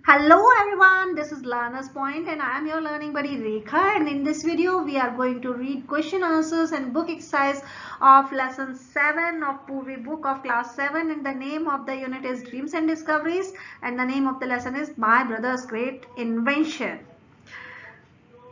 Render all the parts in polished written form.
Hello everyone, this is Learner's Point and I am your learning buddy Rekha, and in this video we are going to read question answers and book exercise of lesson 7 of Purvi book of class 7, and the name of the unit is Dreams and Discoveries and the name of the lesson is My Brother's Great Invention.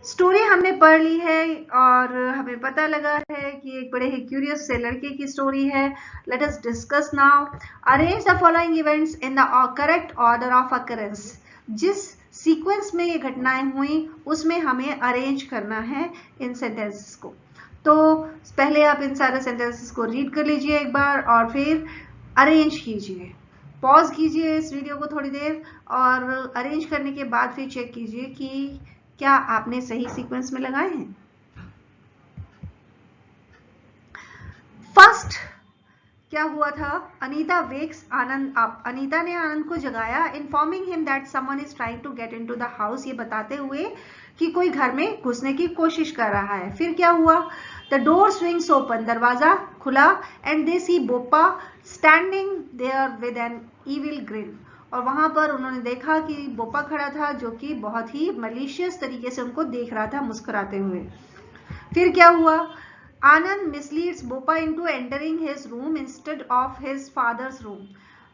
Story हमने पढ़ ली है और हमें पता लगा है कि एक बड़े ही क्यूरियस से लड़के की स्टोरी है. Let us discuss now. Arrange the following events in the correct order of occurrence. जिस सीक्वेंस में ये घटनाएं हुई उसमें हमें अरेंज करना है इन सेंटेंसेस को. तो पहले आप इन सारे सेंटेंसेस को रीड कर लीजिए एक बार और फिर अरेंज कीजिए. पॉज कीजिए इस वीडियो को थोड़ी देर और अरेंज करने के बाद फिर चेक कीजिए कि क्या आपने सही सीक्वेंस में लगाए हैं. फर्स्ट क्या हुआ था? Anita wakes Anand up. अनीता ने आनंद को जगाया, informing him that someone is trying to get into the house. ये बताते हुए कि कोई घर में घुसने की कोशिश कर रहा है. फिर क्या हुआ? The door swings open. दरवाजा खुला and they see Boppa standing there with an evil grin. और वहां पर उन्होंने देखा कि बोप्पा खड़ा था जो कि बहुत ही मलिशियस तरीके से उनको देख रहा था मुस्कुराते हुए. फिर क्या हुआ? Anand misleads Boppa into entering his room instead of his father's room.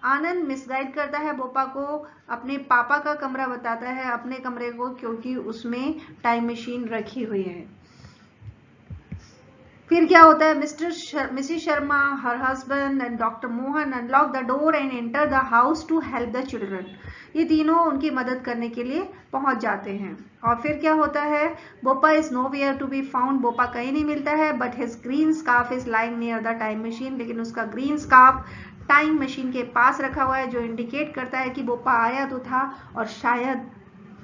Anand misguide करता है बोप्पा को, अपने पापा का कमरा बताता है अपने कमरे को, क्योंकि उसमें टाइम मशीन रखी हुई है. फिर क्या होता है? Mrs Sharma, her husband and doctor Mohan unlock the door and enter the house to help the children. ये तीनों उनकी मदद करने के लिए पहुंच जाते हैं. और फिर क्या होता है? Boppa is nowhere to be found. Boppa कहीं नहीं मिलता है, but his green scarf is lying near the time machine. लेकिन उसका ग्रीन स्कार्फ टाइम मशीन के पास रखा हुआ है, जो इंडिकेट करता है कि बोप्पा आया तो था और शायद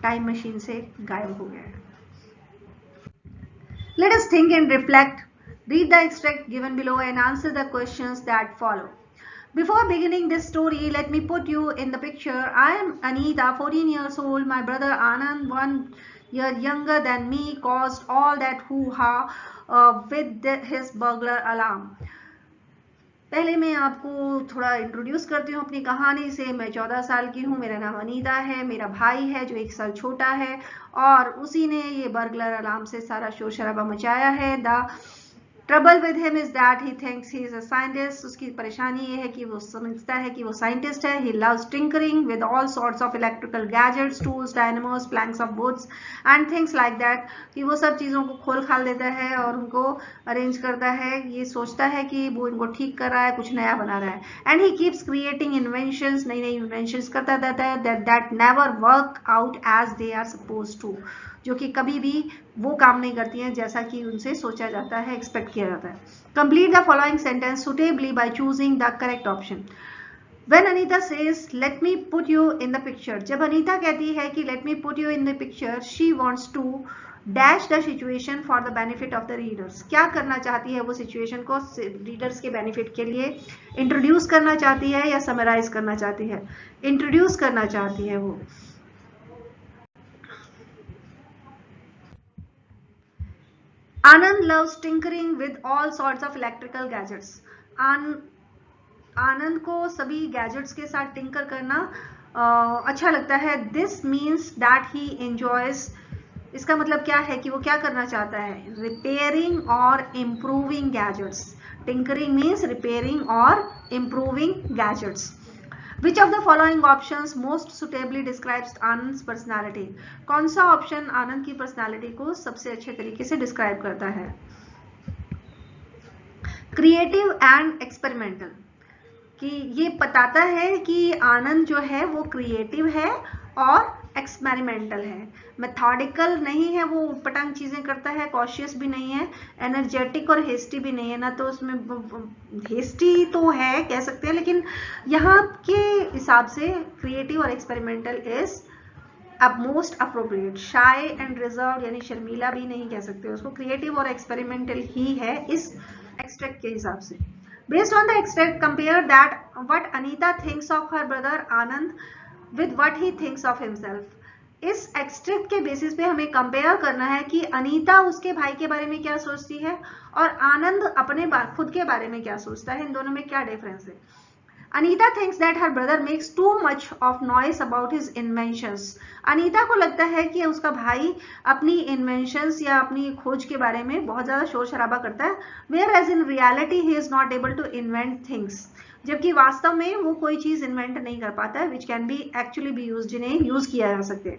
टाइम मशीन से गायब हो गया. Let us think and reflect. Read the extract given below and answer the questions that follow. Before beginning this story, let me put you in the picture. I am Anita, 14 years old. My brother Anand, 1 year younger than me, caused all that hoo-ha with his burglar alarm. पहले मैं आपको थोड़ा introduce करती हूँ अपनी कहानी से. मैं 14 साल की हूँ. मेरा नाम अनीता है. मेरा भाई है जो 1 साल छोटा है और उसी ने ये बर्गलर अलार्म से सारा शोर शराबा मचाया है. The trouble with him is that he thinks he is a scientist. उसकी परेशानी ये है कि वो समझता है कि वो साइंटिस्ट है. He loves tinkering with all sorts of electrical gadgets, tools, dynamos, planks of woods and things like that. कि वो सब चीज़ों को खोल खाल देता है और उनको अरेंज करता है. ये सोचता है कि वो इनको ठीक कर रहा है, कुछ नया बना रहा है. And he keeps creating inventions. नई नई इन्वेंशंस करता रहता है that never work out as they are suppose to. जो कि कभी भी वो काम नहीं करती हैं जैसा कि उनसे सोचा जाता है, एक्सपेक्ट किया जाता है. Complete the following sentence suitably by choosing the correct option. When Anita says, let me put you in the picture. जब अनीता कहती है कि let me put you in the picture, she wants to dash the situation for the benefit of the readers. क्या करना चाहती है वो situation को रीडर्स के बेनिफिट के लिए इंट्रोड्यूस करना चाहती है या समराइज करना चाहती है? इंट्रोड्यूस करना चाहती है वो. आनंद loves tinkering with all sorts of electrical gadgets. आनंद को सभी गैजेट्स के साथ टिंकर करना अच्छा लगता है. This means that he enjoys. इसका मतलब क्या है कि वो क्या करना चाहता है? रिपेयरिंग और improving gadgets. Tinkering means repairing और improving gadgets. Which of the following options most suitably describes Anand's personality? कौन सा ऑप्शन आनंद की पर्सनालिटी को सबसे अच्छे तरीके से डिस्क्राइब करता है? Creative and experimental. कि ये बताता है कि आनंद जो है वो क्रिएटिव है और एक्सपेरिमेंटल है. मेथोडिकल नहीं है, वो पटंग चीजें करता है. कॉशियस भी नहीं है. एनर्जेटिक और हेस्टी भी नहीं है. ना तो उसमें हेस्टी तो है कह सकते हैं, लेकिन यहाँ के हिसाब से क्रिएटिव और एक्सपेरिमेंटल इज अब most appropriate. Shy and reserve यानी शर्मीला भी नहीं कह सकते उसको. क्रिएटिव और एक्सपेरिमेंटल ही है इस एक्सट्रैक्ट के हिसाब से. Based on the extract, compare that what Anita thinks of her brother Anand with what he thinks of himself. इस एक्सट्रैक्ट के बेसिस पे हमें कंपेयर करना है कि अनीता उसके भाई के बारे में क्या सोचती है और आनंद अपने खुद के बारे में क्या सोचता है. इन दोनों में क्या डिफरेंस है? Anita thinks that her brother makes too much of noise about his inventions. Anita को लगता है कि उसका भाई अपनी इन्वेंशंस या अपनी खोज के बारे में बहुत ज़्यादा शोर शराबा करता है, whereas in reality he is not able to invent things, जबकि वास्तव में वो कोई चीज़ इन्वेंट नहीं कर पाता है which can be actually be use, जिन्हें यूज़ किया जा सके।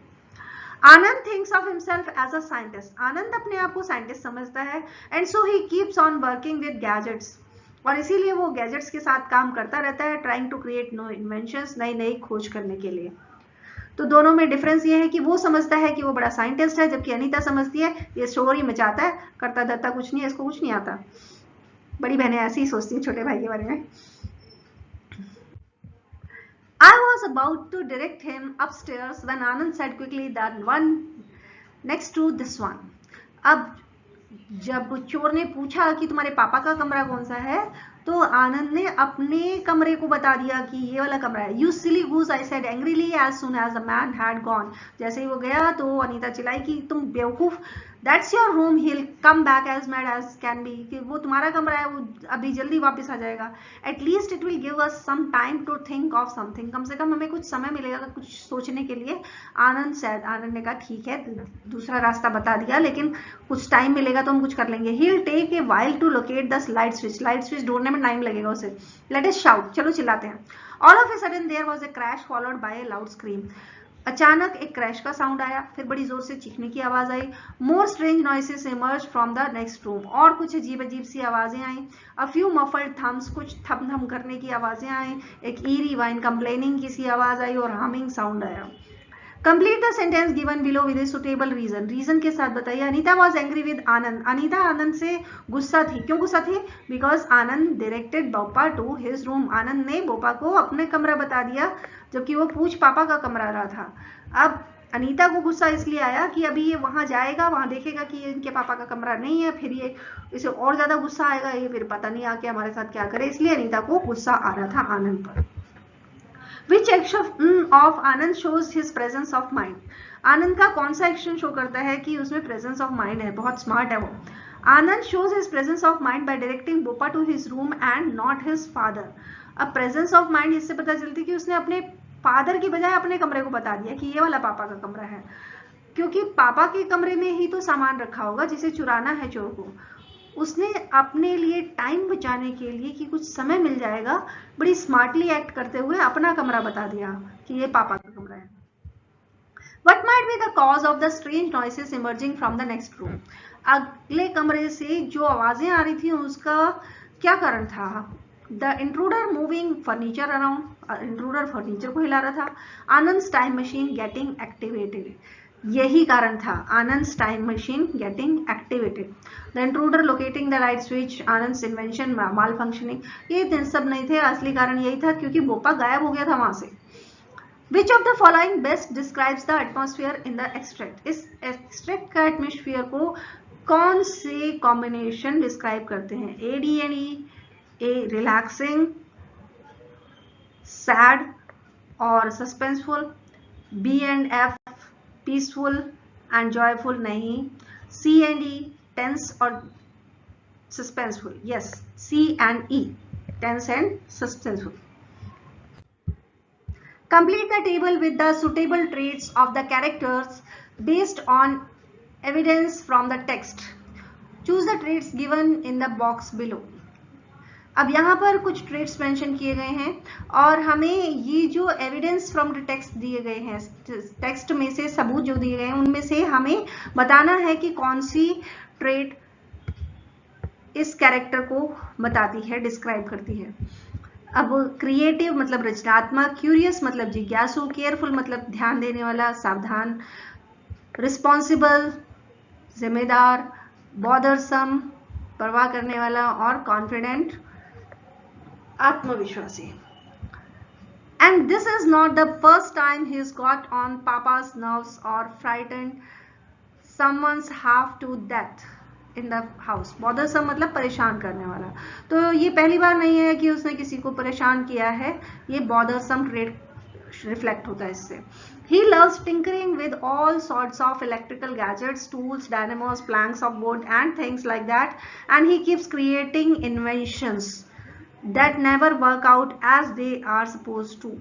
Anand thinks of himself as a scientist. Anand अपने आप को साइंटिस्ट समझता है and so he keeps on working with gadgets, और इसीलिए वो गैजेट्स के साथ काम करता रहता है, trying to create no inventions, नई नई खोज करने के लिए। तो दोनों में डिफरेंस ये है कि वो समझता है कि वो बड़ा साइंटिस्ट है, जबकि अनीता समझती है ये शोर ही मचाता है, करता धरता कुछ नहीं है, इसको कुछ नहीं आता। बड़ी बहनें ऐसी ही सोचती हैं छोटे भाई के बारे में। I was about to direct him upstairs when Anand said quickly that one next to this one. अब जब चोर ने पूछा कि तुम्हारे पापा का कमरा कौन सा है, तो आनंद ने अपने कमरे को बता दिया कि ये वाला कमरा है। You silly goose, I said angrily as soon as the man had gone. जैसे ही वो गया तो अनीता चिल्लाई कि तुम बेवकूफ, That's your room, he'll come back as mad as can be, कि वो तुम्हारा कमरा है, वो अभी जल्दी वापस आ जाएगा। At least it will give us some time to think of something. कम से कम हमें कुछ समय मिलेगा कुछ सोचने के लिए। आनंद said, आनंद ने कहा ठीक है, दूसरा रास्ता बता दिया, लेकिन कुछ टाइम मिलेगा तो हम कुछ कर लेंगे। He'll take a while to locate the light switch. Light switch ढूंढने में टाइम लगेगा उसे। Let us shout, चलो चिल्लाते हैं। All of a sudden there was a crash followed by a loud scream. अचानक एक क्रैश का साउंड आया, फिर बड़ी जोर से चीखने की आवाज आई। More strange noises emerge from the next room, और कुछ अजीब अजीब सी आवाजें आई। अ फ्यू मफल्ड थम्स, कुछ थम थम करने की आवाजें आई। एक ईरी वाइन कंप्लेनिंग की सी आवाज आई और हमिंग साउंड आया। Complete the sentence given below with a suitable reason, reason के साथ बताइए। Anita was angry with Anand, Anita Anand से गुस्सा थी। क्यों गुस्सा थी? Because Anand directed Bopa to his room, Anand ने बोपा को अपने कमरा बता दिया, जबकि वो पूछ पापा का कमरा रहा था। अब अनीता को गुस्सा इसलिए आया कि अभी ये वहां जाएगा, वहां देखेगा कि ये इनके पापा का कमरा नहीं है, फिर ये इसे और ज्यादा गुस्सा आएगा, ये फिर पता नहीं आके हमारे साथ क्या करे, इसलिए अनीता को गुस्सा आ रहा था आनंद पर। Which action of Anand shows his presence of mind? आनंद का कौन सा एक्शन शो करता है कि उसमें प्रेजेंस ऑफ माइंड है, बहुत स्मार्ट है वो। आनंद shows his presence of mind by directing बोपा to his room and not his father. अब प्रेजेंस ऑफ माइंड इससे पता चलती है कि उसने अपने फादर की बजाय अपने कमरे को बता दिया कि ये वाला पापा का कमरा है, क्योंकि पापा के कमरे में ही तो सामान रखा होगा जिसे चुराना है चोर को। उसने अपने लिए टाइम बचाने के लिए कि कुछ समय मिल जाएगा, बड़ी स्मार्टली एक्ट करते हुए अपना कमरा बता दिया कि ये पापा का कमरा है। What might be the cause of the strange noises emerging from the next room? अगले कमरे से जो आवाजें आ रही थी उसका क्या कारण था? The intruder moving furniture around, intruder furniture को हिला रहा था। Anand's time machine getting activated, यही कारण था, Anand's time machine getting activated. The intruder locating the light switch, Anand's invention malfunctioning, ये सब नहीं थे, असली कारण यही था क्योंकि बोपा गायब हो गया था वहां से। Which of the following best describes the atmosphere in the extract? इस एक्सट्रैक्ट का एटमोस्फियर को कौन से कॉम्बिनेशन डिस्क्राइब करते हैं? AD&E, A रिलैक्सिंग, सैड और suspenseful, B&F peaceful and joyful नहीं, C&E टेंस और suspenseful, yes C&E tense and suspenseful. Complete the table with the suitable traits of the characters based on evidence from the text. Choose the traits given in the box below. अब यहाँ पर कुछ traits mention किए गए हैं और हमें ये जो एविडेंस फ्रॉम द टेक्स्ट दिए गए हैं, टेक्स्ट में से सबूत जो दिए गए हैं उनमें से हमें बताना है कि कौन सी ट्रेट इस कैरेक्टर को बताती है, डिस्क्राइब करती है। अब क्रिएटिव मतलब रचनात्मक, क्यूरियस मतलब जिज्ञासु, केयरफुल मतलब ध्यान देने वाला, सावधान, रिस्पॉन्सिबल जिम्मेदार, बॉदरसम परवाह करने वाला और कॉन्फिडेंट आत्मविश्वासी। And this is not the first time he's got on Papa's nerves or frightened someone's half to death in the house. Bothersome मतलब परेशान करने वाला, तो ये पहली बार नहीं है कि उसने किसी को परेशान किया है, ये bothersome trait रिफ्लेक्ट होता है इससे। He loves tinkering with all sorts of electrical gadgets, tools, dynamos, planks of wood and things like that, and he keeps creating inventions. that never work out as they are supposed to.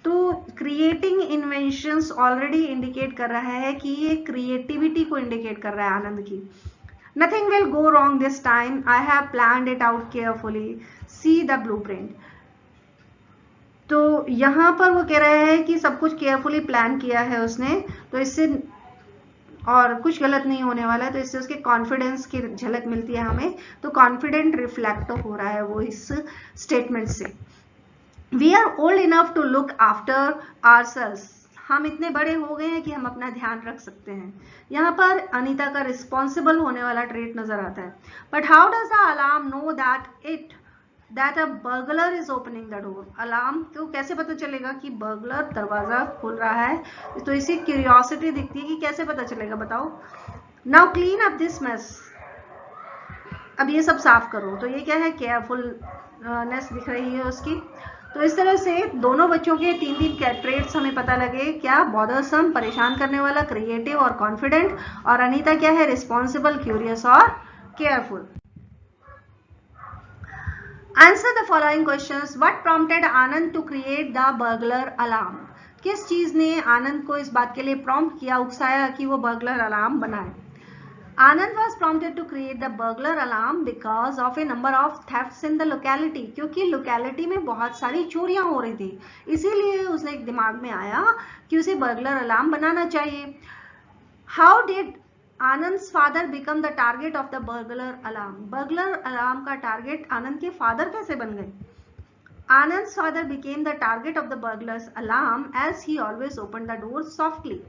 तो creating inventions already indicate कर रहा है कि ये creativity को indicate कर रहा है आनंद की. Nothing will go wrong this time, I have planned it out carefully, see the blueprint. तो यहाँ पर वो कह रहा है कि सब कुछ केयरफुली प्लान किया है उसने, तो इससे और कुछ गलत नहीं होने वाला है, तो इससे उसके कॉन्फिडेंस की झलक मिलती है हमें. तो कॉन्फिडेंट रिफ्लेक्ट हो रहा है वो इस स्टेटमेंट से. We are old enough to look after ourselves, हम इतने बड़े हो गए हैं कि हम अपना ध्यान रख सकते हैं. यहाँ पर अनीता का रिस्पॉन्सिबल होने वाला ट्रेट नजर आता है. But how does the alarm know that a burglar is opening the door. Alarm को कैसे पता चलेगा कि बर्गलर दरवाजा खोल रहा है. तो इसी क्यूरियोसिटी दिखती है कि कैसे पता चलेगा, बताओ. Now clean up this mess, अब ये सब साफ करो. तो ये क्या है, केयरफुलनेस दिख रही है उसकी. तो इस तरह से दोनों बच्चों के तीन ट्रेट्स हमें पता लगे. क्या, बॉदरसम परेशान करने वाला, क्रिएटिव और कॉन्फिडेंट. और अनीता क्या है, रिस्पॉन्सिबल, क्यूरियस और careful. Answer the following questions. What prompted Anand to create the burglar alarm. किस चीज ने आनंद को इस बात के लिए प्रॉम्प्ट किया, उकसाया कि वो बर्गलर अलार्म बनाए. Anand was prompted to create the burglar alarm because of a number of thefts in the locality. क्योंकि लोकेलिटी में बहुत सारी चोरियां हो रही थी, इसीलिए उसने एक दिमाग में आया कि उसे बर्गलर अलार्म बनाना चाहिए. How did Anand's father become the target of the burglar alarm? Burglar alarm का टारगेट आनंद के फादर कैसे बन गए. Anand's father became the target of the burglar's alarm as he always opened the door softly.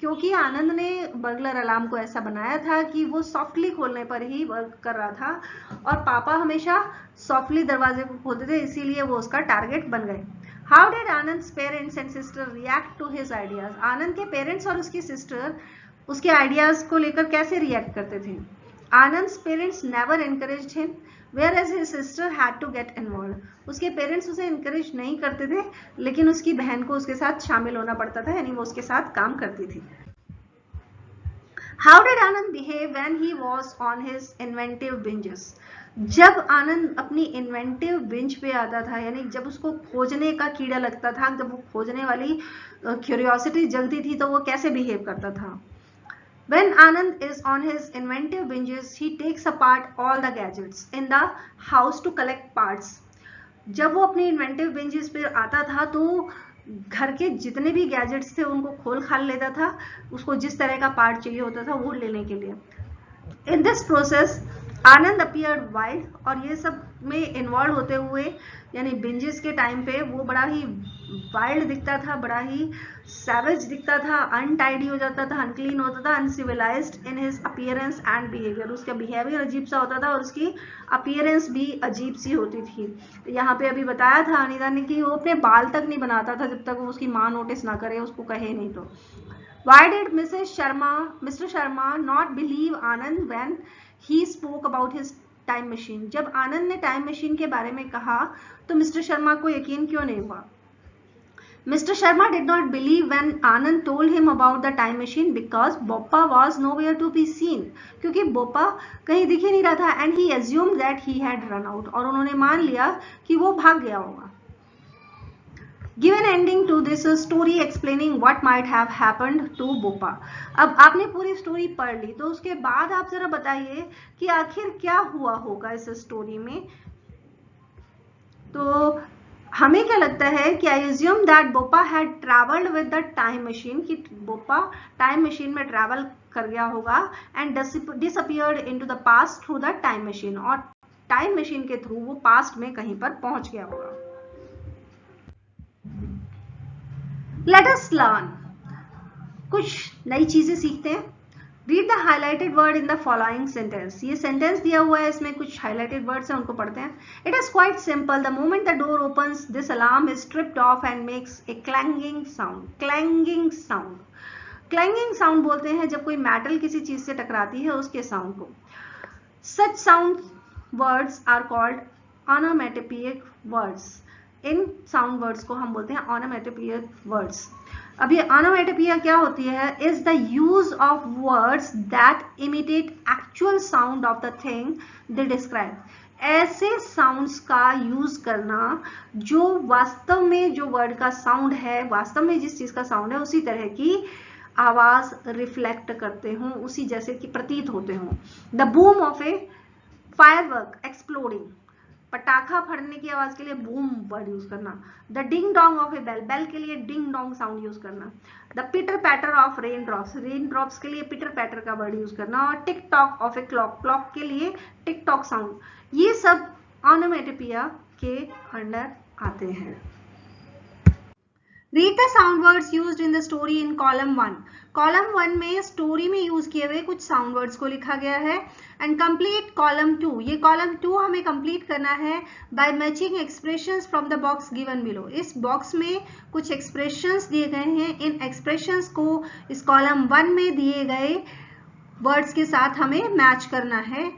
क्योंकि आनंद ने burglar alarm को ऐसा बनाया था कि वो सॉफ्टली खोलने पर ही वर्क कर रहा था, और पापा हमेशा सॉफ्टली दरवाजे को खोलते थे, इसीलिए वो उसका टारगेट बन गए. How did Anand's parents and sister react to his ideas. Anand के पेरेंट्स और उसकी सिस्टर उसके आइडियाज को लेकर कैसे रिएक्ट करते थे. Anand's parents never encouraged him whereas his sister had to get involved. उसके पेरेंट्स उसे इनकरेज नहीं करते थे, लेकिन उसकी बहन को उसके साथ शामिल होना पड़ता था, यानी वो उसके साथ काम करती थी. How did Anand behave when he was on his inventive binges? जब आनंद अपनी इन्वेंटिव बिंज पे आता था, यानी जब उसको खोजने का कीड़ा लगता था, जब वो खोजने वाली क्यूरियोसिटी जगती थी, तो वो कैसे बिहेव करता था. When Anand is on his inventive binges, he takes apart all the gadgets in the house to collect parts. जब वो अपनी इन्वेंटिव binges पे आता था, तो घर के जितने भी गैजेट्स थे उनको खोल खाल लेता था, उसको जिस तरह का पार्ट चाहिए होता था वो लेने के लिए. In this process, Anand appeared wild, और ये सब में इन्वॉल्व होते हुए, यानी बिंजेस के टाइम पे वो बड़ा ही वाइल्ड दिखता था, बड़ा ही सैवेज दिखता था, अनटाइडी हो जाता था, अनक्लीन होता था, uncivilised in his appearance and behaviour. उसका बिहेवियर अजीब सा होता था और उसकी अपीयरेंस भी अजीब सी होती थी. यहाँ पे अभी बताया था अनीता ने कि वो अपने बाल तक नहीं बनाता था जब तक वो उसकी माँ नोटिस ना करे, उसको कहे नहीं तो. Why did Mr. Sharma not believe Anand when he spoke about his time machine. जब आनंद ने टाइम मशीन के बारे में कहा तो मिस्टर शर्मा को यकीन क्यों नहीं हुआ. Mr. Sharma did not believe when Anand told him about the time machine because Boppa was nowhere to be seen. क्योंकि बोपा कहीं दिख ही नहीं रहा था, and he assumed that he had run out. और उन्होंने मान लिया कि वो भाग गया होगा. Give an ending to this story explaining what might have happened to Bopa. अब आपने पूरी स्टोरी पढ़ ली, तो उसके बाद आप जरा बताइए कि आखिर क्या हुआ होगा इस स्टोरी में. तो हमें क्या लगता है कि I assume that Bopa had travelled with the time machine, कि बोपा टाइम मशीन में ट्रैवल कर गया होगा and disappeared into the past through the time machine, और टाइम मशीन के थ्रू वो पास्ट में कहीं पर पहुंच गया होगा. Let us learn. कुछ नई चीजें सीखते हैं. Read the highlighted word in the following sentence. ये सेंटेंस दिया हुआ है, इसमें कुछ हाईलाइटेड वर्ड्स हैं, उनको पढ़ते हैं. It is quite simple. The moment the door opens, this alarm is stripped off and makes a clanging sound. Clanging sound. Clanging sound बोलते हैं जब कोई मेटल किसी चीज से टकराती है उसके साउंड को. Such sound words are called onomatopoeic words. In sound words को हम बोलते हैं ऑनोमेटोपोइक वर्ड्स. अब ये ऑनोमेटोपोइया क्या होती है? Is the use of words that imitate actual sound of the thing they describe. ऐसे साउंड्स का यूज करना जो वास्तव में जो वर्ड का साउंड है, वास्तव में जिस चीज का साउंड है उसी तरह की आवाज रिफ्लेक्ट करते हों, उसी जैसे कि प्रतीत होते हों। The boom of a firework exploding, पटाखा फटने की आवाज के लिए बूम वर्ड यूज करना। The ding dong of a bell, bell के लिए डिंग डोंग साउंड यूज करना। The pitter patter of rain drops के लिए पिटर पैटर का वर्ड यूज करना। और tick tock of a clock, clock के लिए टिक टॉक साउंड। ये सब ऑनोमेटोपिया के अंडर आते हैं। Read the sound words used in the story in column 1. Column 1 में स्टोरी में यूज किए हुए कुछ साउंड वर्ड्स को लिखा गया है। एंड कंप्लीट कॉलम 2, ये कॉलम 2 हमें कंप्लीट करना है by matching expressions from the box given below. इस बॉक्स में कुछ एक्सप्रेशंस दिए गए हैं, इन एक्सप्रेशंस को इस कॉलम 1 में दिए गए वर्ड्स के साथ हमें मैच करना है।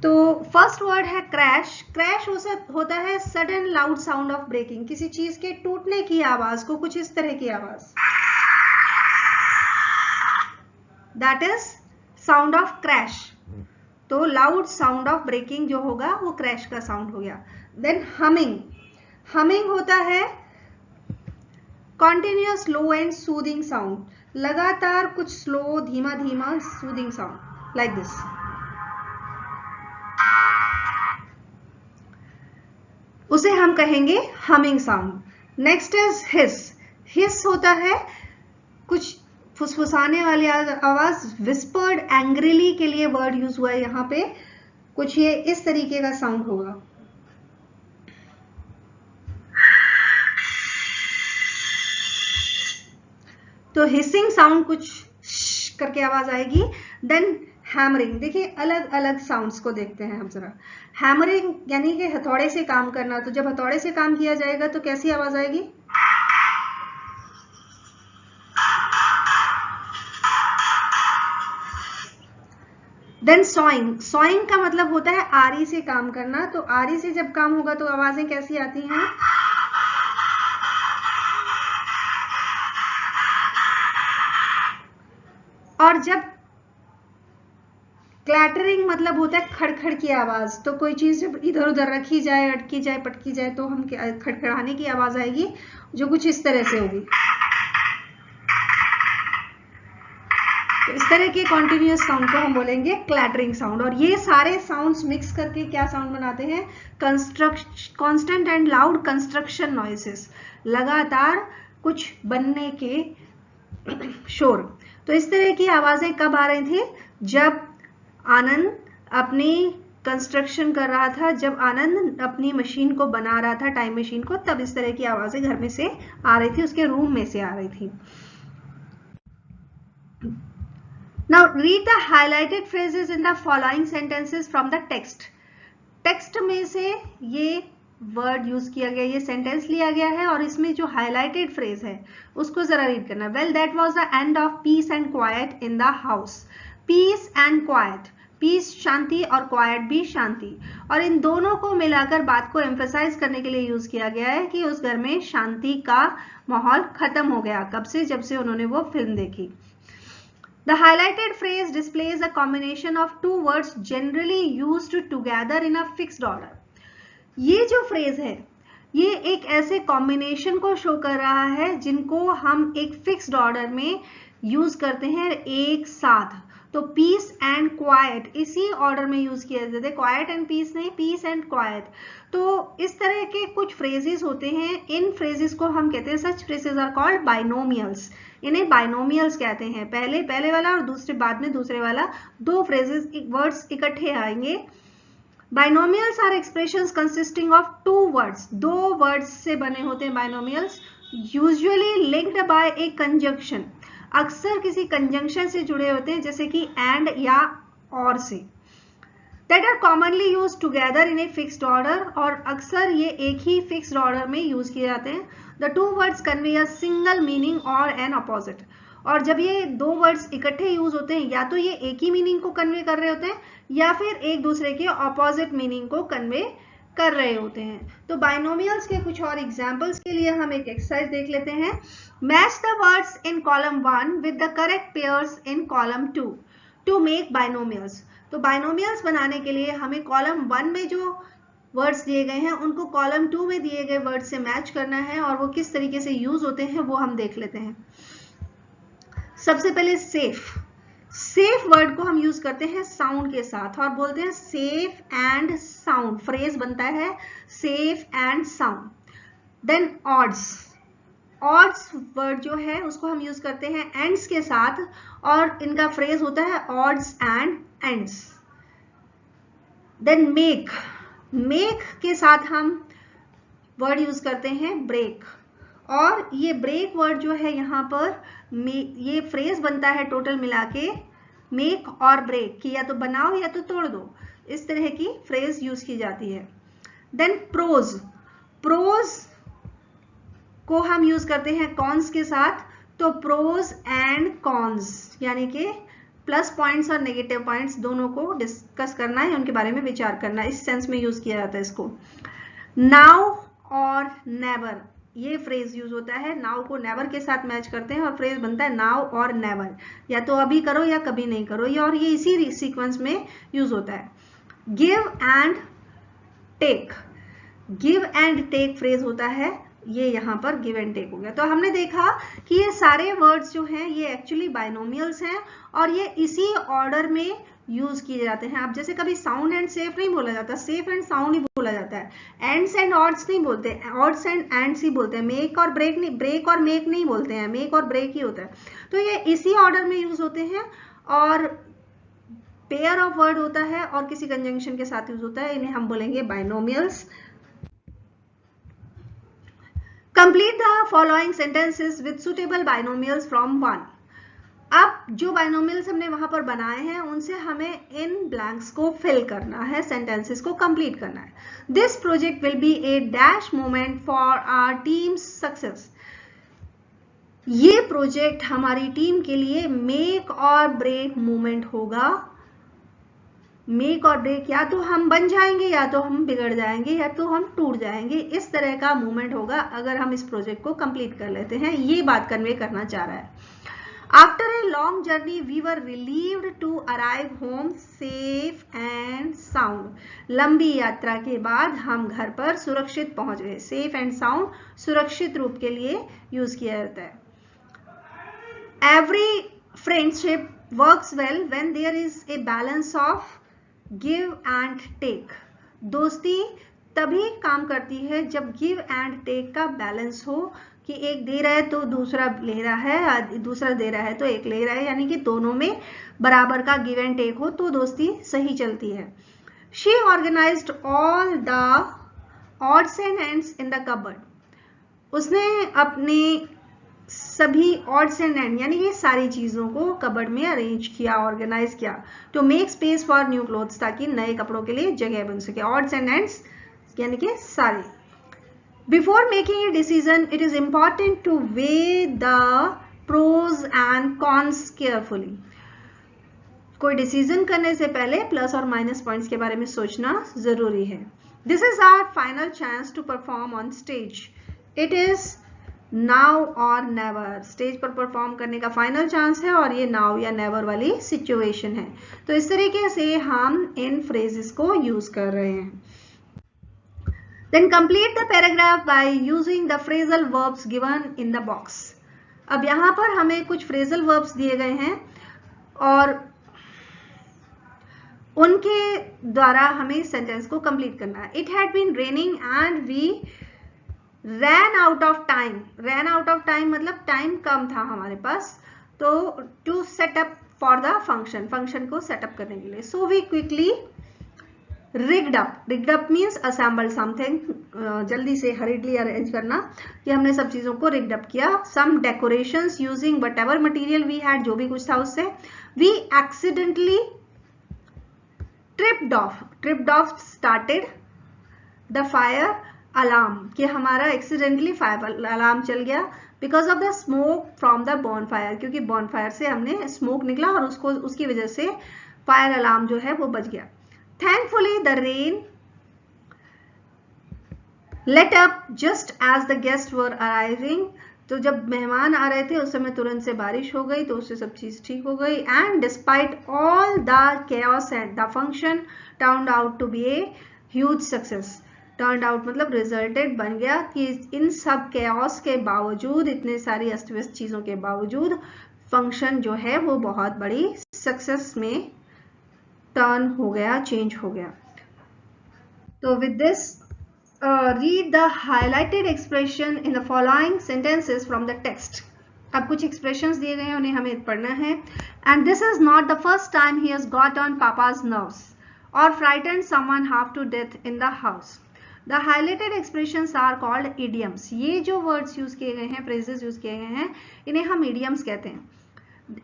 तो फर्स्ट वर्ड है क्रैश। क्रैश होता है sudden loud sound of breaking, किसी चीज के टूटने की आवाज को, कुछ इस तरह की आवाज, that is sound of crash. तो लाउड साउंड ऑफ ब्रेकिंग जो होगा वो क्रैश का साउंड हो गया। देन हमिंग, हमिंग होता है continuous low and soothing sound, लगातार कुछ स्लो धीमा धीमा सूदिंग साउंड लाइक दिस। उसे हम कहेंगे हमिंग साउंड। नेक्स्ट इज हिस। हिस होता है कुछ फुसफुसाने वाली आवाज, विस्पर्ड एंग्रीली के लिए वर्ड यूज हुआ है यहां पे, कुछ ये इस तरीके का साउंड होगा। तो हिसिंग साउंड कुछ करके आवाज आएगी। देन हैमरिंग, देखिए अलग अलग साउंड्स को देखते हैं हम जरा। हैमरिंग यानी कि हथौड़े से काम करना, तो जब हथौड़े से काम किया जाएगा तो कैसी आवाज आएगी? देन सॉइंग, सॉइंग का मतलब होता है आरी से काम करना, तो आरी से जब काम होगा तो आवाजें कैसी आती हैं? और जब क्लैटरिंग मतलब होता है खड़खड़ की आवाज, तो कोई चीज जब इधर उधर रखी जाए, अटकी जाए, पटकी जाए तो हम खड़खड़ाने की आवाज आएगी जो कुछ इस तरह से होगी। तो इस तरह के कॉन्टिन्यूअस साउंड को हम बोलेंगे क्लैटरिंग साउंड। और ये सारे साउंड्स मिक्स करके क्या साउंड बनाते हैं? Constant and loud construction noises, लगातार कुछ बनने के शोर। तो इस तरह की आवाजें कब आ रही थी? जब आनंद अपनी कंस्ट्रक्शन कर रहा था, जब आनंद अपनी मशीन को बना रहा था, टाइम मशीन को, तब इस तरह की आवाजें घर में से आ रही थी, उसके रूम में से आ रही थी। Now read the highlighted phrases in the following sentences from the text. Text में से ये वर्ड यूज किया गया, ये सेंटेंस लिया गया है और इसमें जो हाईलाइटेड फ्रेज है उसको जरा रीड करना। Well that was the end of peace and quiet in the house. Peace and quiet, peace शांति और क्वाइट भी शांति, और इन दोनों को मिलाकर बात को एम्फसाइज करने के लिए यूज किया गया है कि उस घर में शांति का माहौल खत्म हो गया। कब से? जब से उन्होंने वो फिल्म देखी। The highlighted phrase displays a combination of two words generally used together in a fixed order. ये जो फ्रेज है ये एक ऐसे कॉम्बिनेशन को शो कर रहा है जिनको हम एक फिक्स्ड ऑर्डर में यूज करते हैं एक साथ। तो पीस एंड क्वाइट इसी ऑर्डर में यूज किया जाता है, क्वाइट एंड पीस नहीं, पीस एंड क्वाइट। तो इस तरह के कुछ फ्रेजेस होते हैं, इन फ्रेजेस को हम कहते हैं, सच फ्रेजेस आर कॉल्ड बाइनोमियल्स। इन्हें बाइनोमियल्स कहते हैं। पहले वाला और दूसरे बाद में दूसरे वाला, दो फ्रेजेस वर्ड्स इकट्ठे आएंगे। Binomials are expressions consisting of two words, दो वर्ड्स से बने होते हैं binomials, usually linked by a conjunction, अक्सर किसी कंजंक्शन से जुड़े होते हैं जैसे कि एंड या और से। That are commonly use together in a fixed order, और अक्सर ये एक ही फिक्स्ड ऑर्डर में यूज किए जाते हैं। The two words convey a single meaning और एन अपोजिट, और जब ये दो वर्ड्स इकट्ठे यूज होते हैं या तो ये एक ही मीनिंग को कन्वे कर रहे होते हैं या फिर एक दूसरे के ऑपोजिट मीनिंग को कन्वे कर रहे होते हैं। तो बाइनोमियल्स के कुछ और एग्जांपल्स के लिए हम एक एक्सरसाइज देख लेते हैं। Match the words in column 1 with the correct pairs in column 2 to make binomials. तो बाइनोमियल्स बनाने के लिए हमें कॉलम 1 में जो वर्ड्स दिए गए हैं उनको कॉलम 2 में दिए गए वर्ड से मैच करना है, और वो किस तरीके से यूज होते हैं वो हम देख लेते हैं। सबसे पहले सेफ। सेफ वर्ड को हम यूज करते हैं साउंड के साथ और बोलते हैं सेफ एंड साउंड। फ्रेज बनता है safe and sound. Then odds. Odds word जो है उसको हम यूज करते हैं एंड्स के साथ और इनका फ्रेज होता है odds and ends. Then make. Make के साथ हम वर्ड यूज करते हैं ब्रेक, और ये ब्रेक वर्ड जो है यहाँ पर ये फ्रेज बनता है टोटल मिला के मेक और ब्रेक, कि या तो बनाओ या तो तोड़ दो, इस तरह की फ्रेज यूज की जाती है। Then pros. प्रोज को हम यूज करते हैं कॉन्स के साथ, तो प्रोज एंड कॉन्स यानी कि प्लस पॉइंट्स और नेगेटिव पॉइंट्स दोनों को डिस्कस करना है, उनके बारे में विचार करना, इस सेंस में यूज किया जाता है इसको। नाउ और नेवर, ये फ्रेज यूज होता है, नाउ को नेवर के साथ मैच करते हैं और फ्रेज बनता है नाउ और नेवर, या तो अभी करो या कभी नहीं करो, ये और ये इसी सीक्वेंस में यूज होता है। Give and take. Give and take phrase होता है, ये यहाँ पर गिव एंड टेक हो गया। तो हमने देखा कि ये सारे वर्ड्स जो हैं ये एक्चुअली बाइनोमियल्स हैं और ये इसी ऑर्डर में यूज किए जाते हैं। अब जैसे कभी साउंड एंड सेफ नहीं बोला जाता, सेफ एंड साउंड ही बोला जाता है। एंड्स एंड ऑड्स नहीं बोलते, ऑड्स एंड एंड्स ही बोलते हैं। मेक और ब्रेक नहीं, ब्रेक और मेक नहीं बोलते हैं, मेक और ब्रेक ही होता है। तो ये इसी ऑर्डर में यूज होते हैं और पेयर ऑफ वर्ड होता है और किसी कंजंक्शन के साथ यूज होता है, इन्हें हम बोलेंगे binomials. Complete the following sentences with suitable binomials from 1. अब जो बाइनोमियल्स हमने वहां पर बनाए हैं उनसे हमें इन ब्लैंक्स को फिल करना है, सेंटेंसेस को कंप्लीट करना है। This project will be a dash moment for our team success. ये प्रोजेक्ट हमारी टीम के लिए मेक और ब्रेक मोमेंट होगा। मेक और ब्रेक, या तो हम बन जाएंगे या तो हम बिगड़ जाएंगे या तो हम टूट जाएंगे, इस तरह का मूवमेंट होगा अगर हम इस प्रोजेक्ट को कंप्लीट कर लेते हैं। ये बात कन्वे करना चाह रहा है। After a long journey we were relieved to arrive home safe and sound. लंबी यात्रा के बाद हम घर पर सुरक्षित पहुंच गए। सेफ एंड साउंड सुरक्षित रूप के लिए यूज किया जाता है। Every friendship works well when there is a balance of give and take. दोस्ती तभी काम करती है जब गिव एंड टेक का बैलेंस हो, कि एक दे रहा है तो दूसरा ले रहा है, दूसरा दे रहा है तो एक ले रहा है, यानी कि दोनों में बराबर का गिव एंड टेक हो तो दोस्ती सही चलती है। She organised all the odds and ends in the cupboard. उसने अपने सभी ऑड्स एंड एंड यानी ये सारी चीजों को कबर्ड में अरेंज किया, ऑर्गेनाइज किया, to make space for new clothes, ताकि नए कपड़ों के लिए जगह बन सके। ऑड्स एंड एंड्स यानी कि सारे। Before making a decision it is important to weigh the pros and cons carefully. कोई डिसीजन करने से पहले प्लस और माइनस पॉइंट्स के बारे में सोचना जरूरी है। This is our final chance to perform on stage. It is now or never. Stage पर परफॉर्म करने का फाइनल चांस है और ये नाउ या नेवर वाली सिचुएशन है। तो इस तरीके से हम इन फ्रेजेस को यूज कर रहे हैं। Then complete the paragraph by using the phrasal verbs given in the box. अब यहां पर हमें कुछ phrasal verbs दिए गए हैं और उनके द्वारा हमें सेंटेंस को कंप्लीट करना है। It had been raining and we ran out of time. Ran out of time मतलब टाइम कम था हमारे पास, तो to set up for the function, function को सेटअप करने के लिए। So we quickly rigged up. Rigged up means assemble something. जल्दी से hurriedly arrange करना, कि हमने सब चीजों को rigged up किया। Some decorations using whatever material we had, जो भी कुछ था उससे। We accidentally tripped off. Tripped off started the fire alarm, कि हमारा accidentally fire alarm चल गया because of the smoke from the bonfire, क्योंकि bonfire से हमने smoke निकला और उसकी वजह से fire alarm जो है वो बच गया। Thankfully, the rain let up just as the guests were arriving. तो जब मेहमान आ रहे थे उस समय तुरंत से बारिश हो गई, तो उससे सब चीज ठीक हो गई। And despite all the chaos and the function turned out to be a huge success. Turned out मतलब रिजल्टेड बन गया कि इन सब chaos के बावजूद, इतने सारी अस्त व्यस्त चीजों के बावजूद फंक्शन जो है वो बहुत बड़ी सक्सेस में टर्न हो गया, चेंज हो गया। तो with this read the highlighted expression in the following sentences from the text. अब कुछ expressions दिए गए हैं, उन्हें हमें पढ़ना है। And this is not the first time he has got on Papa's nerves or frightened someone half to death in the house. The highlighted expressions are called idioms. ये जो words use किए गए हैं, phrases use किए गए हैं, इन्हें हम idioms कहते हैं।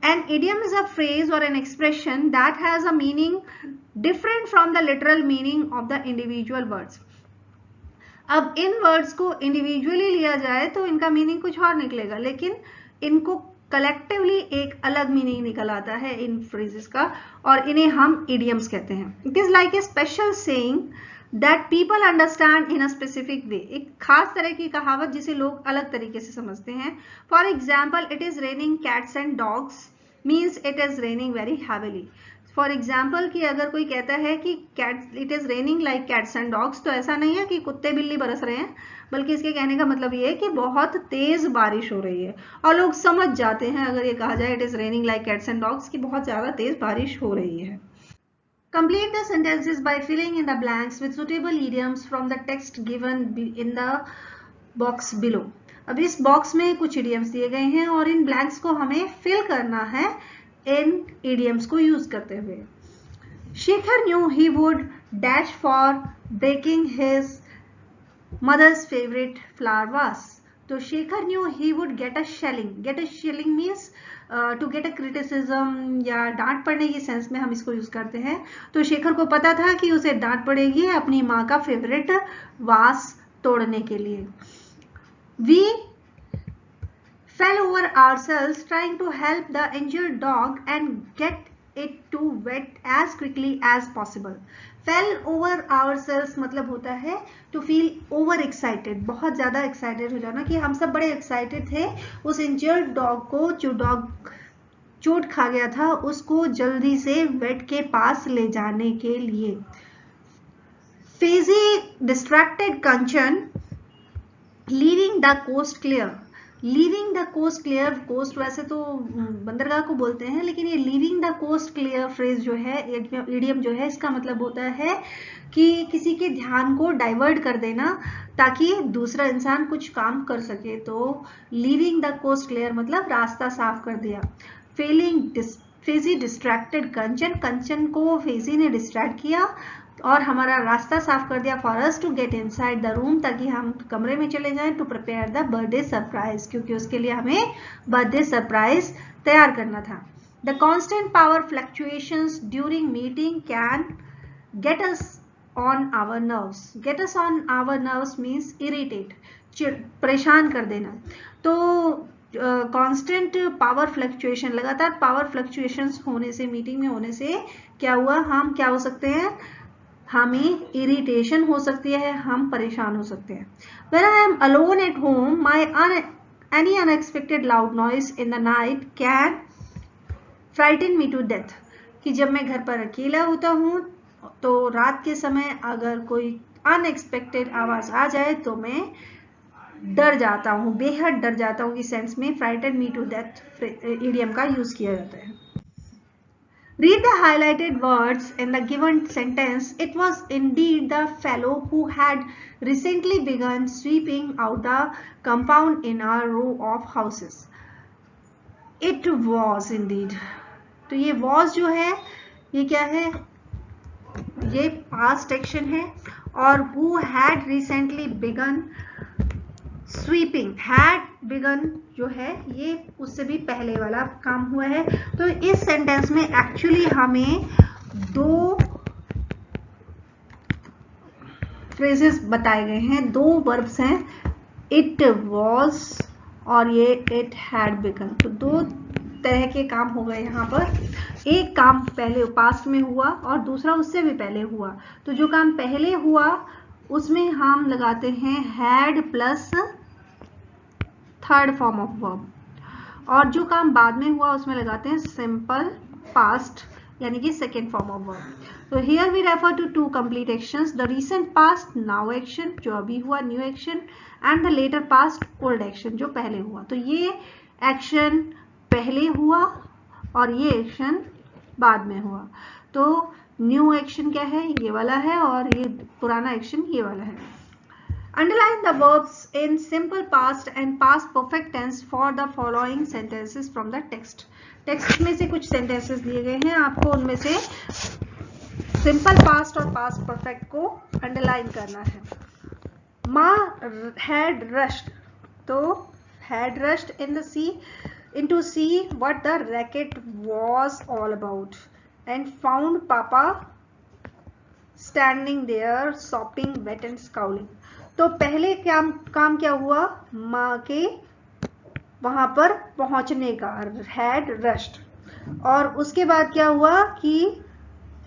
An idiom is a phrase or an expression that has a meaning different from the literal meaning of the individual words. अब इन वर्ड्स को इंडिविजुअली लिया जाए तो इनका मीनिंग कुछ और निकलेगा, लेकिन इनको कलेक्टिवली एक अलग मीनिंग निकल आता है इन फ्रेजेस का, और इन्हें हम इडियम्स कहते हैं। It is like a special saying that people understand in a specific way. एक खास तरह की कहावत जिसे लोग अलग तरीके से समझते हैं। For example, it is raining cats and dogs means it is raining very heavily. For example कि अगर कोई कहता है कि it is raining like cats and dogs, तो ऐसा नहीं है कि कुत्ते बिल्ली बरस रहे हैं, बल्कि इसके कहने का मतलब ये है कि बहुत तेज बारिश हो रही है, और लोग समझ जाते हैं अगर ये कहा जाए it is raining like cats and dogs कि बहुत ज्यादा तेज बारिश हो रही है। Complete the sentences by filling in the blanks with suitable idioms from the text given in the box below. अब इस बॉक्स में कुछ idioms दिए गए हैं और इन blanks को हमें fill करना है इन idioms को यूज करते हुए। Shekhar knew he would dash for breaking his mother's favorite flower vase. तो Shekhar knew he would get a shelling. Get a shelling means to get a criticism या डांट पड़ने की सेंस में हम इसको यूज करते हैं। तो शेखर को पता था कि उसे डांट पड़ेगी अपनी माँ का फेवरेट वास तोड़ने के लिए। We fell over ourselves trying to help the injured dog and get it to vet as quickly as possible. Fell over ourselves मतलब होता है to feel over excited, बहुत ज्यादा एक्साइटेड हो जाना, कि हम सब बड़े एक्साइटेड थे उस इंजर्ड डॉग को, जो डॉग चोट खा गया था, उसको जल्दी से वेट के पास ले जाने के लिए। Fazy distracted Kanchan leaving the coast clear. Leaving the coast clear, coast वैसे तो बंदरगाह को बोलते हैं, लेकिन ये leaving the coast clear phrase जो है, इडियम जो है, इसका मतलब होता है कि किसी के ध्यान को डाइवर्ट कर देना ताकि दूसरा इंसान कुछ काम कर सके। तो लीविंग द कोस्ट क्लियर मतलब रास्ता साफ कर दिया। फेजी डिस्ट्रैक्टेड कंचन, कंचन को फेजी ने डिस्ट्रैक्ट किया और हमारा रास्ता साफ कर दिया। For us to get inside the room, ताकि हम कमरे में चले जाएं। To prepare the birthday surprise, क्योंकि उसके लिए हमें बर्थडे सरप्राइज तैयार करना था। The constant power fluctuations during meeting can get us on our nerves. Get us on our nerves means irritate, परेशान कर देना। तो कांस्टेंट पावर फ्लक्चुएशन, लगातार पावर फ्लक्चुएशंस होने से, मीटिंग में होने से क्या हुआ, हम क्या हो सकते हैं, हमें इरिटेशन हो सकती है, हम परेशान हो सकते हैं। When I am alone at home, any unexpected loud noise in the night can frighten me to death. कि जब मैं घर पर अकेला होता हूँ तो रात के समय अगर कोई अनएक्सपेक्टेड आवाज आ जाए तो मैं डर जाता हूँ, बेहद डर जाता हूँ की सेंस में frighten me to death idiom का यूज किया जाता है। Read the highlighted words in the given sentence. It was indeed the fellow who had recently begun sweeping out the compound in a row of houses. It was indeed. तो ये was जो है, ये क्या है, ये past action है, और who had recently begun sweeping, had begun जो है ये उससे भी पहले वाला काम हुआ है। तो इस सेंटेंस में एक्चुअली हमें दो फ्रेजेस बताए गए हैं, दो वर्ब्स हैं, इट वॉज और ये इट हैड बिगन। तो दो तरह के काम हो गए यहाँ पर। एक काम पहले पास्ट में हुआ और दूसरा उससे भी पहले हुआ। तो जो काम पहले हुआ उसमें हम लगाते हैं had plus third form of verb, और जो काम बाद में हुआ उसमें लगाते हैं सिंपल पास्ट यानी कि सेकेंड फॉर्म ऑफ वर्ब। तो here we refer to two complete actions, the recent past now action जो अभी हुआ new action, and the latter past old action जो पहले हुआ। तो ये एक्शन पहले हुआ और ये एक्शन बाद में हुआ। तो न्यू एक्शन क्या है, ये वाला है, और ये पुराना एक्शन ये वाला है। Underline the verbs in simple past and past perfect tense for the following sentences from the text. Text में से कुछ सेंटेंसेस दिए गए हैं, आपको उनमें से सिंपल पास्ट और पास्ट परफेक्ट को अंडरलाइन करना है। माँ हैड रश्ड, तो had rushed in the sea into see what the racket was all about and found papa standing there sopping wet and scowling. तो पहले काम क्या हुआ, माँ के वहां पर पहुंचने का, हैड रश्ड, और उसके बाद क्या हुआ कि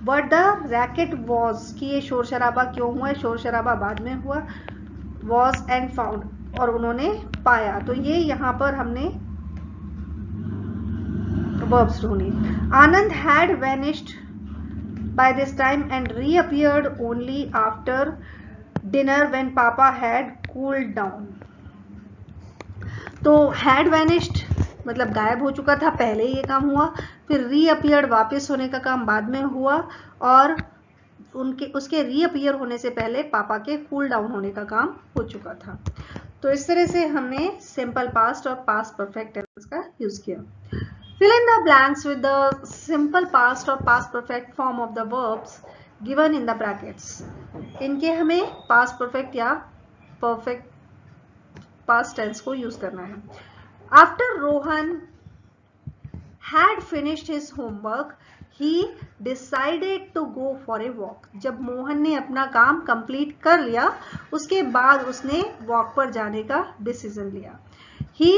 what the racket was, कि ये शोर शराबा क्यों हुआ, शोर शराबा बाद में हुआ, was and found, और उन्होंने पाया। तो ये यहाँ पर हमने verbs ढूंढी। आनंद had vanished by this time and reappeared only after dinner when papa had cooled down. तो had vanished मतलब गायब हो चुका था, पहले ये काम हुआ, फिर reappeared वापस होने का काम बाद में हुआ, और उसके reappear होने से पहले पापा के cool down होने का काम हो चुका था। तो इस तरह से हमने simple past और past perfect tense का यूज किया। Fill in the blanks with the simple past or past perfect form of the verbs given in the brackets. इनके हमें past perfect या perfect past tense को यूज करना है। After Rohan had finished his homework, he decided to go for a walk. जब मोहन ने अपना काम कंप्लीट कर लिया, उसके बाद उसने वॉक पर जाने का डिसीजन लिया। He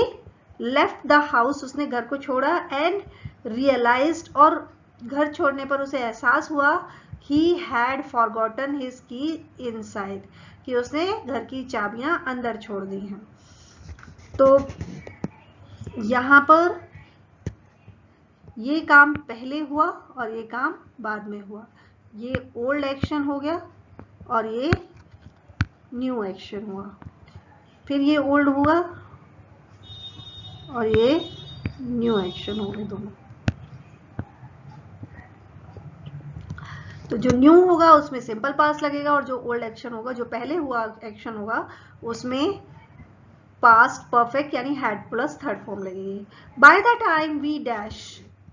लेफ्ट द हाउस, उसने घर को छोड़ा, एंड रियलाइज्ड, और घर छोड़ने पर उसे एहसास हुआ, ही हैड फॉरगॉटन हिज की इनसाइड, कि उसने घर की चाबियां अंदर छोड़ दी हैं। तो यहाँ पर ये काम पहले हुआ और ये काम बाद में हुआ। ये ओल्ड एक्शन हो गया और ये न्यू एक्शन हुआ, फिर ये ओल्ड हुआ और ये न्यू एक्शन हो गए दोनों। तो जो न्यू होगा उसमें सिंपल पास्ट लगेगा, और जो ओल्ड एक्शन होगा, जो पहले हुआ एक्शन होगा, उसमें पास्ट परफेक्ट यानी हैड प्लस थर्ड फॉर्म लगेगी। By the time we dash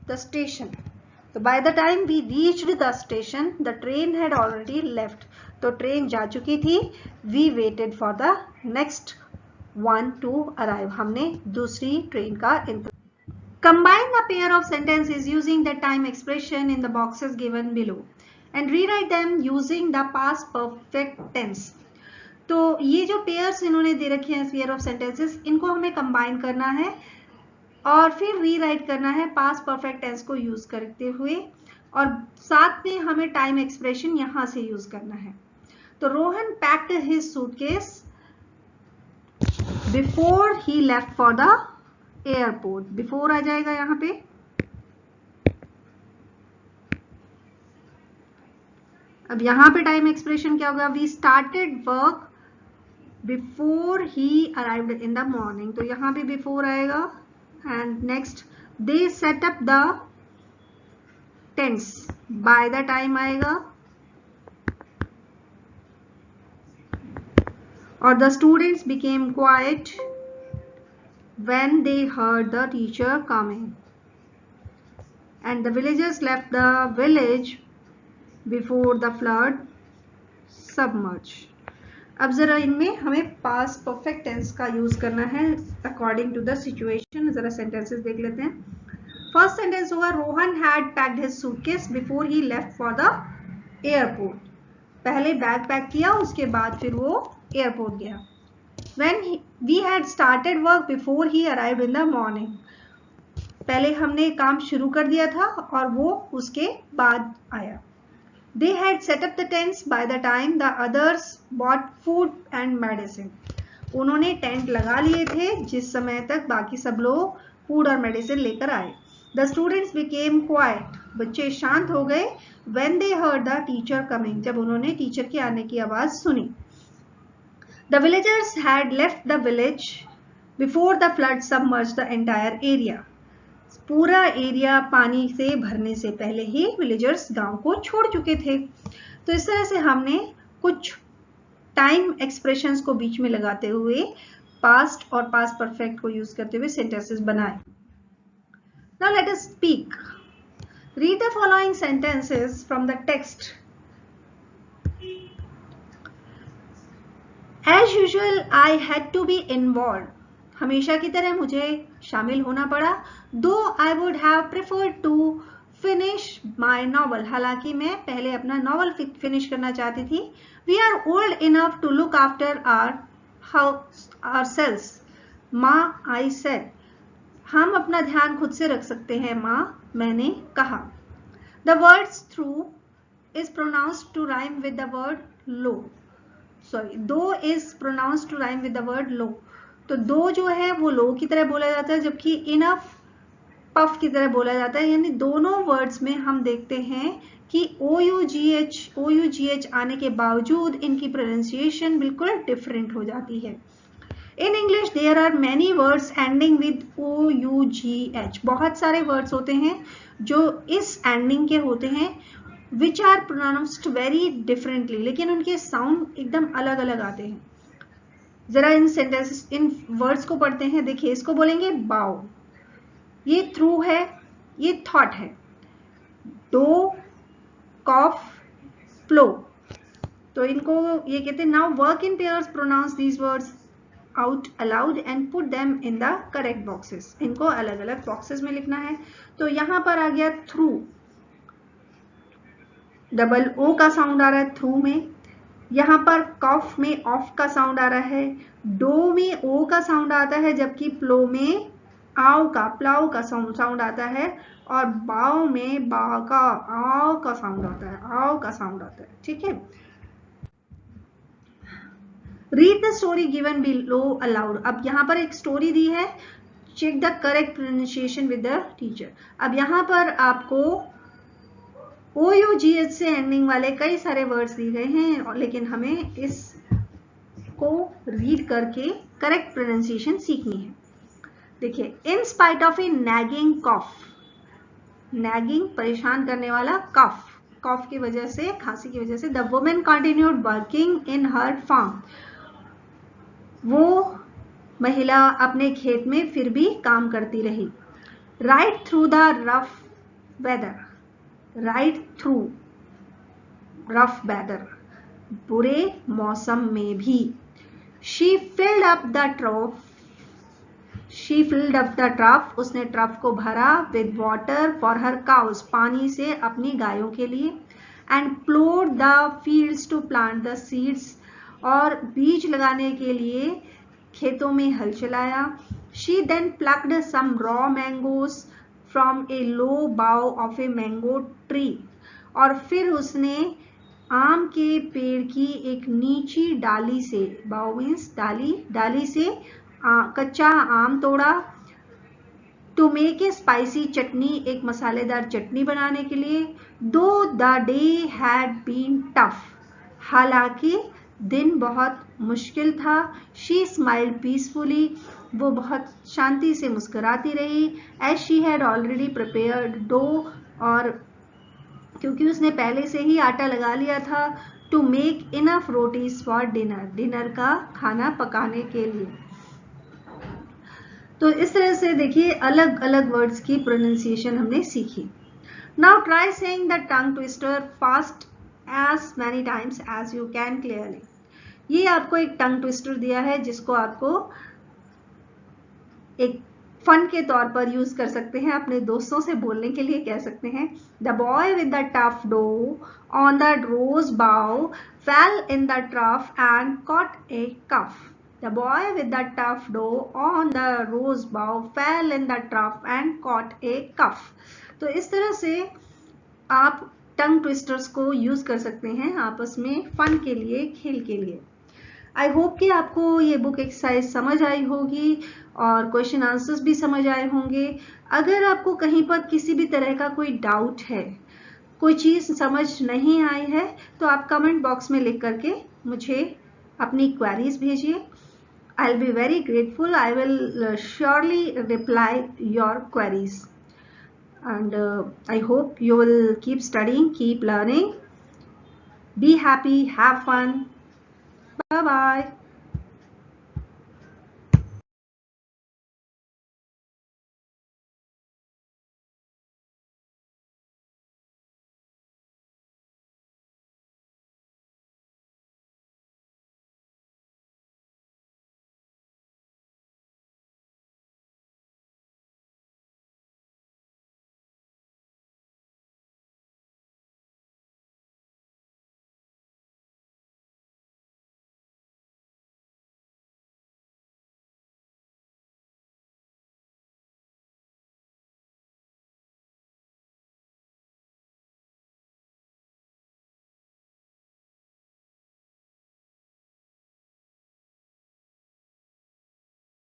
the station, तो by the time we reached the station the train had already left, तो ट्रेन जा चुकी थी। We waited for the next one to arrive, हमने दूसरी train का इंतजार। Combine the pair of sentences using the time expression in the boxes given below and rewrite them using the past perfect tense. तो ये जो pairs इन्होंने दे रखे हैं पेयर ऑफ सेंटेंसेस, इनको हमें कंबाइन करना है और फिर रीराइट करना है पास्ट परफेक्ट टेंस को यूज करते हुए, और साथ में हमें टाइम एक्सप्रेशन यहां से यूज करना है। तो Rohan packed his suitcase before he left for the airport, before आ जाएगा यहां पे। अब यहां पे टाइम एक्सप्रेशन क्या होगा, we started work before he arrived in the morning, तो यहां पे बिफोर आएगा। And next they set up the tense, by the time आएगा, और the students became quiet when they heard the teacher coming, and the villagers left the village before the flood submerged. अब जरा इनमें हमें past perfect tense का use करना है according to the situation. जरा सेंटेंसेस देख लेते हैं। फर्स्ट सेंटेंस होगा Rohan had packed his suitcase before he left for the airport, पहले बैग पैक किया उसके बाद फिर वो एयरपोर्ट गया। When we had started work before he arrived in the morning, पहले हमने काम शुरू कर दिया था और वो उसके बाद आया। They had set up the tents by the time the others bought food and medicine, उन्होंने टेंट लगा लिए थे जिस समय तक बाकी सब लोग फूड और मेडिसिन लेकर आए। द स्टूडेंट्स बिकेम क्वाइट, बच्चे शांत हो गए। When they heard the teacher coming, जब उन्होंने टीचर के आने की आवाज सुनी। The villagers had left the village before the flood submerged the entire area, पूरा एरिया पानी से भरने से पहले ही विलेजर्स गांव को छोड़ चुके थे। तो इस तरह से हमने कुछ टाइम एक्सप्रेशंस को बीच में लगाते हुए पास्ट और पास्ट परफेक्ट को यूज करते हुए सेंटेंसेस बनाए। Now let us speak. Read the following sentences from the text. As usual, I had to be involved. हमेशा की तरह मुझे शामिल होना पड़ा। Though I would have preferred to finish my novel. हालांकि मैं पहले अपना नॉवल फिनिश करना चाहती थी। We are old enough to look after ourselves. माँ, I said. हम अपना ध्यान खुद से रख सकते हैं माँ, मैंने कहा। The words through is pronounced to rhyme with the word low. Sorry, though is pronounced to rhyme with the word low. तो दो जो है वो लो की तरह बोला जाता है, जबकि इनफ पफ की तरह बोला जाता है। यानी दोनों वर्ड्स में हम देखते हैं कि OUGH आने के बावजूद इनकी प्रोनाउंसिएशन बिल्कुल डिफरेंट हो जाती है। In English there are many words ending with OUGH. बहुत सारे वर्ड्स होते हैं जो इस एंडिंग के होते हैं, which are pronounced very differently. लेकिन उनके साउंड एकदम अलग अलग आते हैं। जरा इन सेंटेंसेस, इन वर्ड्स को पढ़ते हैं। देखिए, इसको बोलेंगे बाउ, ये थ्रू है, ये थॉट है। डो, कॉफ, फ्लो, तो इनको ये कहते हैं। Now work in pairs, pronounce these words out aloud and put them in the correct boxes. इनको अलग अलग बॉक्सेस में लिखना है। तो यहां पर आ गया थ्रू, डबल ओ का साउंड आ रहा है थ्रू में। यहां पर कॉफ में ऑफ का साउंड आ रहा है। डो में ओ का साउंड आता है, जबकि प्लो में प्लाउ का साउंड आता है। और बाव में बा का आओ का साउंड आता है। ठीक है। Read the story given below aloud. अब यहाँ पर एक स्टोरी दी है, check the correct pronunciation with the teacher. अब यहाँ पर आपको OUGH से एंडिंग वाले कई सारे वर्ड्स दिए गए हैं, लेकिन हमें इसको रीड करके करेक्ट प्रोनाउंसिएशन सीखनी है। देखिए, in spite of a nagging cough, nagging परेशान करने वाला, कॉफ की वजह से, खांसी की वजह से, the woman continued working in her farm, वो महिला अपने खेत में फिर भी काम करती रही। Right through the rough weather, right through rough weather, बुरे मौसम में भी। She filled up the trough, उसने ट्रफ को भरा। With water for her cows, पानी से अपनी गायों के लिए। And ploughed the fields to plant the seeds, और बीज लगाने के लिए खेतों में हल चलाया। She then plucked some raw mangoes from a low bough of a mango tree, और फिर उसने आम के पेड़ की एक नीची डाली से, बाउ मीन्स डाली से कच्चा आम तोड़ा। To make a spicy chutney, एक मसालेदार चटनी बनाने के लिए। Though the day had been tough, हालांकि दिन बहुत मुश्किल था। शी स्माइल्ड पीसफुली, वो बहुत शांति से मुस्कुराती रही। As she had already prepared dough, और क्योंकि उसने पहले से ही आटा लगा लिया था। To make enough rotis for dinner, dinner का खाना पकाने के लिए। तो इस तरह से देखिए अलग अलग वर्ड्स की प्रोनाउंसिएशन हमने सीखी। Now try saying the tongue twister fast as many times as you can clearly. ये आपको एक टंग ट्विस्टर दिया है जिसको आपको एक फन के तौर पर यूज कर सकते हैं, अपने दोस्तों से बोलने के लिए कह सकते हैं। The boy with the tough dough on the rose bough fell in the trough and caught a cough. The boy with the tough dough on the rose bough fell in the trough and caught a cough. तो इस तरह से आप टंग twisters को use कर सकते हैं आपस में फन के लिए, खेल के लिए। आई होप कि आपको ये बुक एक्सरसाइज समझ आई होगी और क्वेश्चन आंसर्स भी समझ आए होंगे। अगर आपको कहीं पर किसी भी तरह का कोई डाउट है, कोई चीज़ समझ नहीं आई है, तो आप कमेंट बॉक्स में लिख करके मुझे अपनी क्वेरीज भेजिए। I'll be very grateful. I will surely reply your queries. And I hope you will keep studying, keep learning. Be happy, have fun. Bye bye.